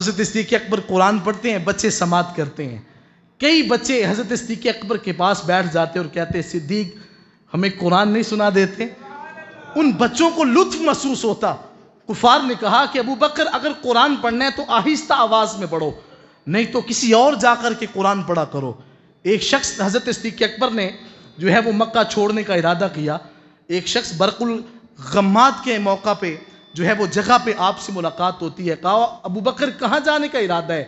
حضرت صدیق اکبر قرآن پڑھتے ہیں، بچے سماعت کرتے ہیں. کئی بچے حضرت صدیق اکبر کے پاس بیٹھ جاتے اور کہتے ہیں صدیق ہمیں قرآن نہیں سنا دیتے. ان بچوں کو لطف محسوس ہوتا. کفار نے کہا کہ ابو بکر اگر قرآن پڑھنا ہے تو آہستہ آواز میں پڑھو، نہیں تو کسی اور جا کر کے قرآن پڑھا کرو. ایک شخص حضرت صدیق اکبر نے جو ہے وہ مکہ چھوڑنے کا ارادہ کیا. ایک شخص برق الغماد کے موقع پہ جو ہے وہ جگہ پہ آپ سے ملاقات ہوتی ہے. کہا ابو بکر کہاں جانے کا ارادہ ہے؟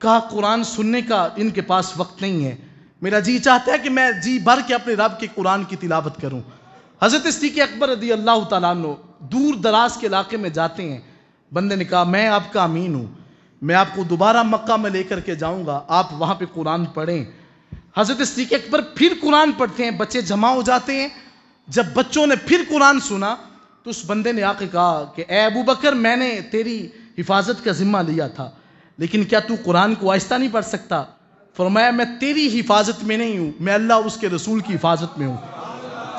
کہا قرآن سننے کا ان کے پاس وقت نہیں ہے، میرا جی چاہتا ہے کہ میں جی بھر کے اپنے رب کے قرآن کی تلاوت کروں. حضرت صدیق اکبر رضی اللہ تعالیٰ عنہ دور دراز کے علاقے میں جاتے ہیں. بندے نے کہا میں آپ کا امین ہوں، میں آپ کو دوبارہ مکہ میں لے کر کے جاؤں گا، آپ وہاں پہ قرآن پڑھیں. حضرت صدیق اکبر پھر قرآن پڑھتے ہیں، بچے جمع ہو جاتے ہیں. جب بچوں نے پھر قرآن سنا تو اس بندے نے آ کے کہا کہ اے ابو بکر میں نے تیری حفاظت کا ذمہ لیا تھا، لیکن کیا تو قرآن کو آہستہ نہیں پڑھ سکتا؟ فرمایا میں تیری حفاظت میں نہیں ہوں، میں اللہ اور اس کے رسول کی حفاظت میں ہوں.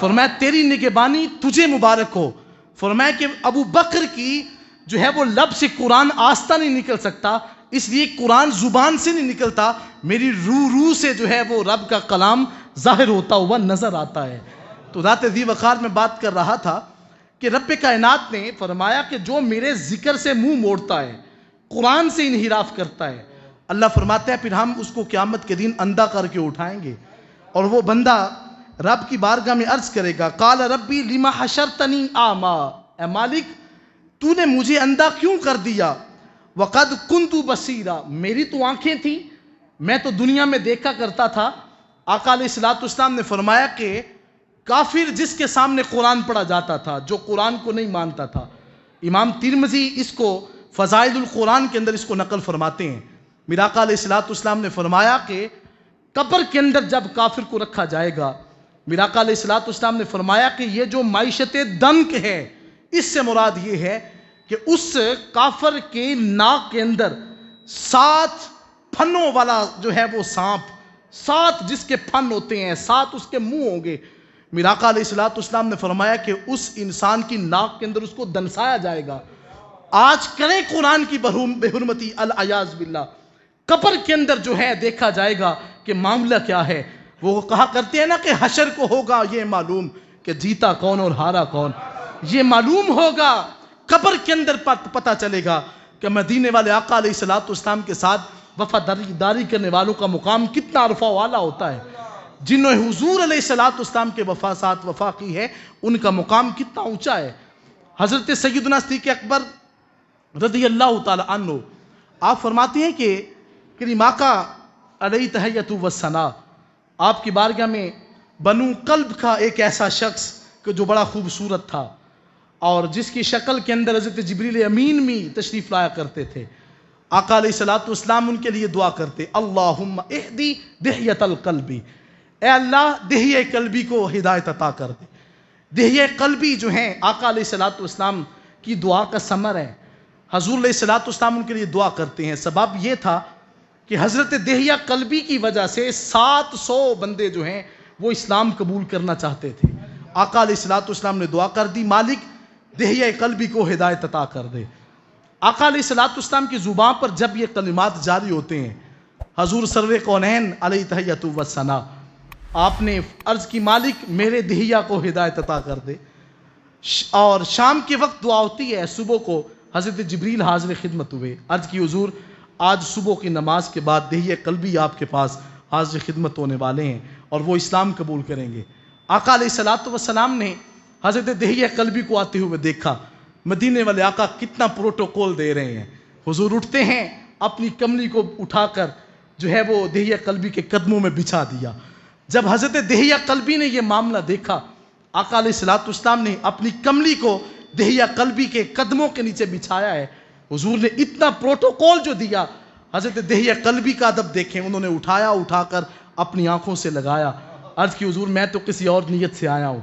فرمایا تیری نگہبانی تجھے مبارک ہو. فرمایا کہ ابو بکر کی جو ہے وہ لب سے قرآن آہستہ نہیں نکل سکتا، اس لیے قرآن زبان سے نہیں نکلتا، میری روح سے جو ہے وہ رب کا کلام ظاہر ہوتا ہوا نظر آتا ہے. تو ذات ذی وقار میں بات کر رہا تھا کہ رب کائنات نے فرمایا کہ جو میرے ذکر سے منہ موڑتا ہے، قرآن سے انحراف کرتا ہے، اللہ فرماتا ہے پھر ہم اس کو قیامت کے دن اندھا کر کے اٹھائیں گے. اور وہ بندہ رب کی بارگاہ میں عرض کرے گا قال ربی لما حشرتنی اعما، اے مالک تو نے مجھے اندھا کیوں کر دیا؟ وقد کنت بصیرا، میری تو آنکھیں تھیں، میں تو دنیا میں دیکھا کرتا تھا. آقا علیہ الصلوۃ والسلام نے فرمایا کہ کافر جس کے سامنے قرآن پڑھا جاتا تھا، جو قرآن کو نہیں مانتا تھا، امام ترمذی اس کو فضائل القرآن کے اندر اس کو نقل فرماتے ہیں. میرا آقا علیہ الصلوۃ والسلام نے فرمایا کہ قبر کے اندر جب کافر کو رکھا جائے گا، میرا آقا علیہ الصلوۃ والسلام نے فرمایا کہ یہ جو معیشت دنک ہے، اس سے مراد یہ ہے کہ اس کافر کے ناک کے اندر 7 پھنوں والا جو ہے وہ سانپ، 7 جس کے پھن ہوتے ہیں، 7 اس کے منہ ہوں گے. میرا آقا علیہ الصلوۃ والسلام نے فرمایا کہ اس انسان کی ناک کے اندر اس کو دنسایا جائے گا. آج کریں قرآن کی بے حرمتی العیاذ باللہ، قبر کے اندر جو ہے دیکھا جائے گا کہ معاملہ کیا ہے. وہ کہا کرتے ہیں نا کہ حشر کو ہوگا یہ معلوم کہ جیتا کون اور ہارا کون، یہ معلوم ہوگا قبر کے اندر پتہ چلے گا کہ مدینے والے آقا علیہ الصلوۃ والسلام کے ساتھ وفاداری کرنے والوں کا مقام کتنا عرفہ والا ہوتا ہے. جنہوں نے حضور علیہ الصلوۃ والسلام کے ساتھ وفا کی ہے ان کا مقام کتنا اونچا ہے. حضرت سیدنا صدیق اکبر رضی اللہ تعالی عنہ آپ فرماتے ہیں کہ کریم آقا علیہ تحیۃ و ثنا، آپ کی بارگاہ میں بنو کلب کا ایک ایسا شخص کہ جو بڑا خوبصورت تھا اور جس کی شکل کے اندر حضرت جبریل امین بھی تشریف لایا کرتے تھے. آقا علیہ الصلوۃ والسلام ان کے لیے دعا کرتے اللہم اہدی دہیۃ القلبی، اے اللہ دہیہ قلبی کو ہدایت عطا کر دے. دہیہ قلبی جو ہیں آقا علیہ الصلوۃ والسلام کی دعا کا ثمر ہے. حضور علیہ الصلوۃ والسلام ان کے لیے دعا کرتے ہیں. سبب یہ تھا کہ حضرت دہیہ قلبی کی وجہ سے 700 بندے جو ہیں وہ اسلام قبول کرنا چاہتے تھے. آقا علیہ الصلوۃ والسلام نے دعا کر دی مالک دہیہ قلبی کو ہدایت عطا کر دے. آقا علیہ الصلوۃ والسلام کی زبان پر جب یہ کلمات جاری ہوتے ہیں، حضور سرور کونین علیہ تحیۃ و ثنا آپ نے عرض کی مالک میرے دہیہ کو ہدایت عطا کر دے. اور شام کے وقت دعا ہوتی ہے. صبح کو حضرت جبریل حاضر خدمت ہوئے، عرض کی حضور آج صبح کی نماز کے بعد دہیہ قلبی آپ کے پاس حاضر خدمت ہونے والے ہیں اور وہ اسلام قبول کریں گے. آقا علیہ الصلوۃ والسلام نے حضرت دہیہ قلبی کو آتے ہوئے دیکھا. مدینے والے آقا کتنا پروٹوکول دے رہے ہیں. حضور اٹھتے ہیں، اپنی کملی کو اٹھا کر جو ہے وہ دہیہ قلبی کے قدموں میں بچھا دیا. جب حضرت دہیہ قلبی نے یہ معاملہ دیکھا، آقا علیہ الصلوۃ والسلام نے اپنی کملی کو دہیہ قلبی کے قدموں کے نیچے بچھایا ہے. حضور نے اتنا پروٹوکول جو دیا، حضرت دہیہ قلبی کا ادب دیکھیں، انہوں نے اٹھا کر اپنی آنکھوں سے لگایا. عرض کی حضور میں تو کسی اور نیت سے آیا ہوں.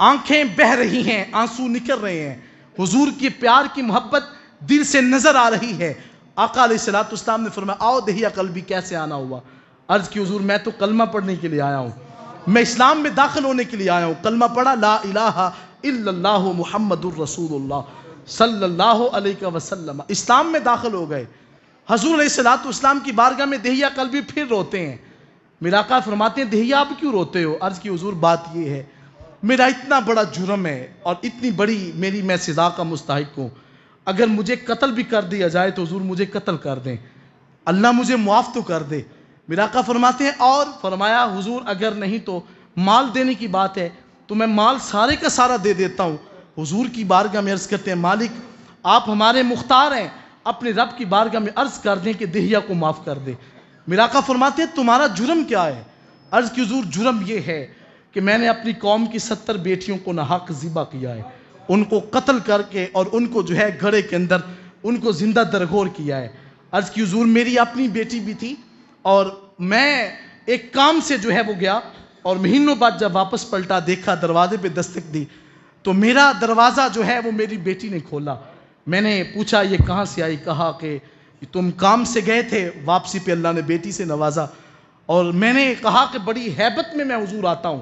آنکھیں بہہ رہی ہیں، آنسو نکل رہے ہیں، حضور کی پیار کی محبت دل سے نظر آ رہی ہے. آقا علیہ الصلوۃ والسلام نے فرمایا آؤ دہیہ قلبی کیسے آنا ہوا؟ عرض کی حضور میں تو کلمہ پڑھنے کے لیے آیا ہوں، میں اسلام میں داخل ہونے کے لیے آیا ہوں. کلمہ پڑھا لا الہ الا اللہ محمد الرسول اللہ صلی اللہ علیہ وسلم، اسلام میں داخل ہو گئے. حضور علیہ الصلوۃ والسلام کی بارگاہ میں دہیہ قلبی پھر روتے ہیں. میرا آقا فرماتے ہیں دہیہ آپ کیوں روتے ہو؟ عرض کی حضور بات یہ ہے میرا اتنا بڑا جرم ہے اور اتنی بڑی میں سزا کا مستحق ہوں، اگر مجھے قتل بھی کر دیا جائے تو حضور مجھے قتل کر دیں، اللہ مجھے معاف تو کر دے. میرا آقا فرماتے ہیں اور فرمایا حضور اگر نہیں تو مال دینے کی بات ہے تو میں مال سارے کا سارا دے دیتا ہوں. حضور کی بارگاہ میں عرض کرتے ہیں مالک آپ ہمارے مختار ہیں، اپنے رب کی بارگاہ میں عرض کر دیں کہ دہیہ کو معاف کر دے. میرا آقا فرماتے ہیں تمہارا جرم کیا ہے؟ عرض کی حضور جرم یہ ہے کہ میں نے اپنی قوم کی 70 بیٹیوں کو ناحق ذبح کیا ہے، ان کو قتل کر کے اور ان کو جو ہے گھڑے کے اندر ان کو زندہ درگور کیا ہے. عرض کی حضور میری اپنی بیٹی بھی تھی اور میں ایک کام سے جو ہے وہ گیا اور مہینوں بعد جب واپس پلٹا دیکھا دروازے پہ دستک دی تو میرا دروازہ جو ہے وہ میری بیٹی نے کھولا. میں نے پوچھا یہ کہاں سے آئی؟ کہا کہ تم کام سے گئے تھے، واپسی پہ اللہ نے بیٹی سے نوازا. اور میں نے کہا کہ بڑی ہیبت میں حضور آتا ہوں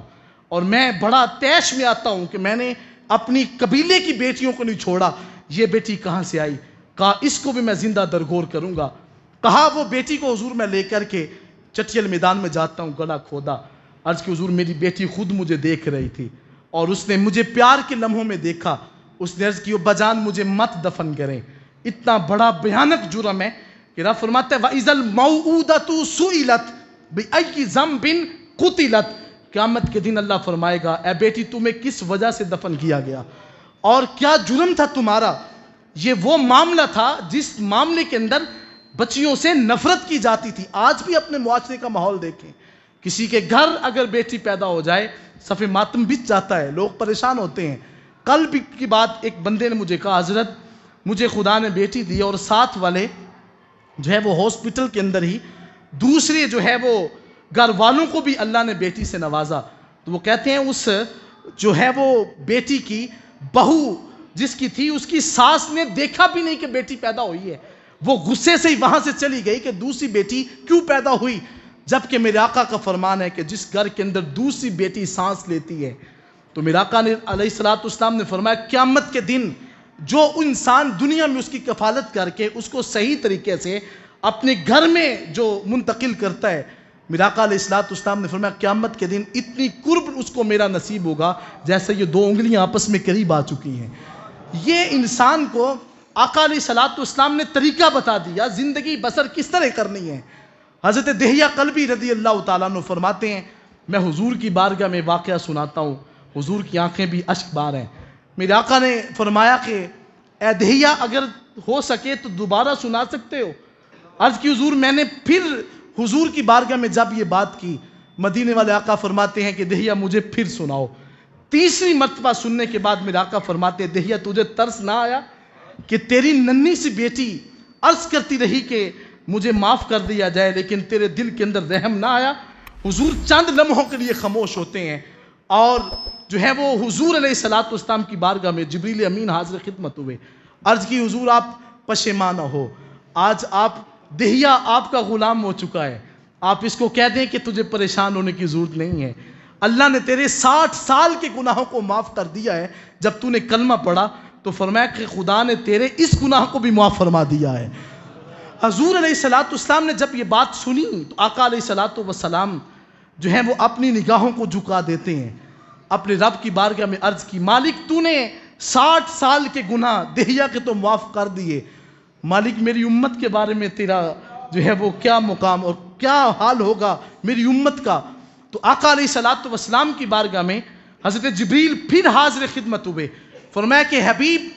اور میں بڑا تیش میں آتا ہوں کہ میں نے اپنی قبیلے کی بیٹیوں کو نہیں چھوڑا، یہ بیٹی کہاں سے آئی؟ کہا اس کو بھی میں زندہ درگور کروں گا. کہا وہ بیٹی کو حضور میں لے کر کے چٹیل میدان میں جاتا ہوں، گڑھا کھودا. عرض کی حضور میری بیٹی خود مجھے دیکھ رہی تھی اور اس نے مجھے پیار کے لمحوں میں دیکھا. اس نے عرض کی بجان مجھے مت دفن کریں. اتنا بڑا بھیانک جرم ہے کہ رب فرماتا ہے وَإِذَا الْمَوْءُودَةُ سُئِلَتْ بِأَيِّ ذَنبٍ قُتِلَتْ. قیامت کے دن اللہ فرمائے گا اے بیٹی تمہیں کس وجہ سے دفن کیا گیا اور کیا جرم تھا تمہارا؟ یہ وہ معاملہ تھا جس معاملے کے اندر بچیوں سے نفرت کی جاتی تھی. آج بھی اپنے معاشرے کا ماحول دیکھیں، کسی کے گھر اگر بیٹی پیدا ہو جائے صف ماتم بچ جاتا ہے، لوگ پریشان ہوتے ہیں. کل بھی کی بات ایک بندے نے مجھے کہا حضرت مجھے خدا نے بیٹی دی اور ساتھ والے جو ہے وہ ہاسپٹل کے اندر ہی دوسرے جو ہے وہ گھر والوں کو بھی اللہ نے بیٹی سے نوازا. تو وہ کہتے ہیں اس جو ہے وہ بیٹی کی بہو جس کی تھی اس کی ساس نے دیکھا بھی نہیں کہ بیٹی پیدا ہوئی ہے، وہ غصے سے ہی وہاں سے چلی گئی کہ دوسری بیٹی کیوں پیدا ہوئی، جبکہ میرے آقا کا فرمان ہے کہ جس گھر کے اندر دوسری بیٹی سانس لیتی ہے تو میرے آقا نے علیہ الصلوۃ والسلام نے فرمایا قیامت کے دن جو انسان دنیا میں اس کی کفالت کر کے اس کو صحیح طریقے سے اپنے گھر میں جو منتقل کرتا ہے، میرے آقا علیہ الصلوۃ والسلام نے فرمایا قیامت کے دن اتنی قرب اس کو میرا نصیب ہوگا جیسے یہ 2 انگلیاں آپس میں قریب آ چکی ہیں. یہ انسان کو آقا علیہ الصلوۃ والسلام نے طریقہ بتا دیا زندگی بسر کس طرح کرنی ہے. حضرت دہیہ قلبی رضی اللہ تعالیٰ عنہ فرماتے ہیں میں حضور کی بارگاہ میں واقعہ سناتا ہوں، حضور کی آنکھیں بھی اشک بار ہیں. میرے آقا نے فرمایا کہ اے دہیہ اگر ہو سکے تو دوبارہ سنا سکتے ہو. عرض کی حضور میں نے پھر حضور کی بارگاہ میں جب یہ بات کی مدینے والے آقا فرماتے ہیں کہ دہیہ مجھے پھر سناؤ. تیسری مرتبہ سننے کے بعد میرے آقا فرماتے ہیں دہیہ تجھے ترس نہ آیا کہ تیری ننھی سی بیٹی عرض کرتی رہی کہ مجھے معاف کر دیا جائے لیکن تیرے دل کے اندر رحم نہ آیا؟ حضور چند لمحوں کے لیے خاموش ہوتے ہیں اور جو ہے وہ حضور علیہ الصلوۃ والسلام کی بارگاہ میں جبریل امین حاضر خدمت ہوئے. عرض کی حضور آپ پشیمانہ ہو، آج آپ دہیہ آپ کا غلام ہو چکا ہے، آپ اس کو کہہ دیں کہ تجھے پریشان ہونے کی ضرورت نہیں ہے. اللہ نے تیرے 60 سال کے گناہوں کو معاف کر دیا ہے. جب تو نے کلمہ پڑھا تو فرمایا کہ خدا نے تیرے اس گناہ کو بھی معاف فرما دیا ہے. حضور علیہ الصلوۃ والسلام نے جب یہ بات سنی تو آقا علیہ الصلوۃ والسلام جو ہے وہ اپنی نگاہوں کو جھکا دیتے ہیں، اپنے رب کی بارگاہ میں عرض کی مالک تو نے 60 سال کے گناہ دہیہ کے تو معاف کر دیے، مالک میری امت کے بارے میں تیرا جو ہے وہ کیا مقام اور کیا حال ہوگا میری امت کا. تو آقا علیہ الصلوۃ والسلام کی بارگاہ میں حضرت جبریل پھر حاضر خدمت ہوئے. فرمایا کہ حبیب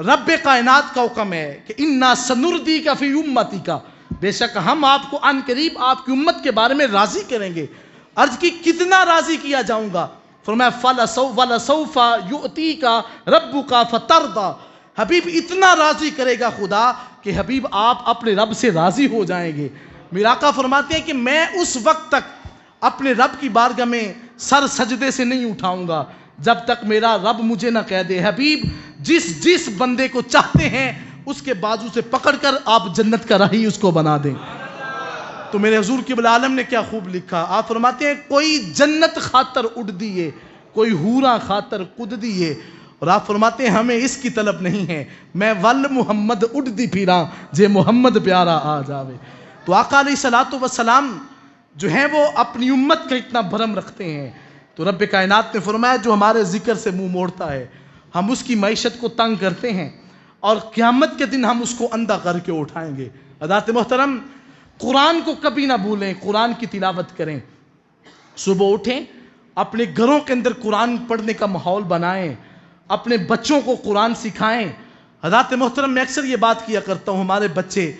رب کائنات کا حکم ہے کہ انا سنردیک فی امتک، بے شک ہم آپ کو عن قریب آپ کی امت کے بارے میں راضی کریں گے. عرض کی کتنا راضی کیا جاؤں گا؟ فرمایا فَلَسَوْفَ يُؤْتِيكَ رَبُّكَ فَتَرْضَى، حبیب اتنا راضی کرے گا خدا کہ حبیب آپ اپنے رب سے راضی ہو جائیں گے. میرا آقا فرماتے ہیں کہ میں اس وقت تک اپنے رب کی بارگاہ میں سر سجدے سے نہیں اٹھاؤں گا جب تک میرا رب مجھے نہ کہہ دے حبیب جس بندے کو چاہتے ہیں اس کے بازو سے پکڑ کر آپ جنت کا راہی اس کو بنا دیں. تو میرے حضور قبلہ عالم نے کیا خوب لکھا، آپ فرماتے ہیں کوئی جنت خاطر اڑ دیئے، کوئی حورا خاطر قد دیئے، اور آپ فرماتے ہیں ہمیں اس کی طلب نہیں ہے، میں ول محمد اڑدی پھراں جے محمد پیارا آ جاوے۔ تو آقا علیہ الصلوۃ والسلام جو ہیں وہ اپنی امت کا اتنا بھرم رکھتے ہیں، تو رب کائنات نے فرمایا جو ہمارے ذکر سے منہ موڑتا ہے ہم اس کی معیشت کو تنگ کرتے ہیں اور قیامت کے دن ہم اس کو اندھا کر کے اٹھائیں گے۔ حضرات محترم، قرآن کو کبھی نہ بھولیں، قرآن کی تلاوت کریں، صبح اٹھیں، اپنے گھروں کے اندر قرآن پڑھنے کا ماحول بنائیں، اپنے بچوں کو قرآن سکھائیں۔ حضرات محترم، میں اکثر یہ بات کیا کرتا ہوں، ہمارے بچے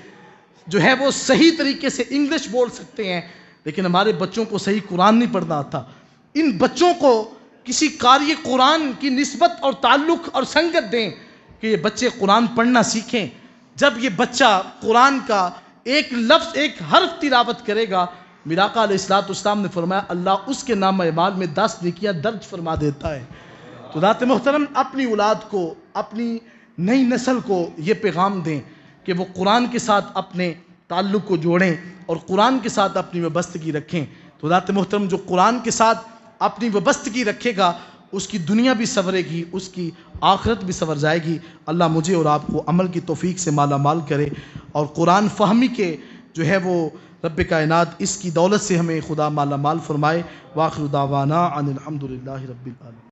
جو ہے وہ صحیح طریقے سے انگلش بول سکتے ہیں لیکن ہمارے بچوں کو صحیح قرآن نہیں پڑھنا آتا۔ ان بچوں کو کسی قاری قرآن کی نسبت اور تعلق اور سنگت دیں کہ یہ بچے قرآن پڑھنا سیکھیں۔ جب یہ بچہ قرآن کا ایک لفظ ایک حرف تلاوت کرے گا، میرا آقا علیہ الصلوۃ والسلام نے فرمایا اللہ اس کے نامہ اعمال میں 10 نیکیاں درج فرما دیتا ہے۔ تو حضرات محترم، اپنی اولاد کو، اپنی نئی نسل کو یہ پیغام دیں کہ وہ قرآن کے ساتھ اپنے تعلق کو جوڑیں اور قرآن کے ساتھ اپنی وابستگی رکھیں۔ تو حضرات محترم، جو قرآن کے ساتھ اپنی وابستگی رکھے گا اس کی دنیا بھی سنورے گی، اس کی آخرت بھی سنور جائے گی۔ اللہ مجھے اور آپ کو عمل کی توفیق سے مالا مال کرے اور قرآن فہمی کے جو ہے وہ رب کائنات اس کی دولت سے ہمیں خدا مالا مال فرمائے۔ وآخر دعوانا ان الحمدللہ رب العالمین۔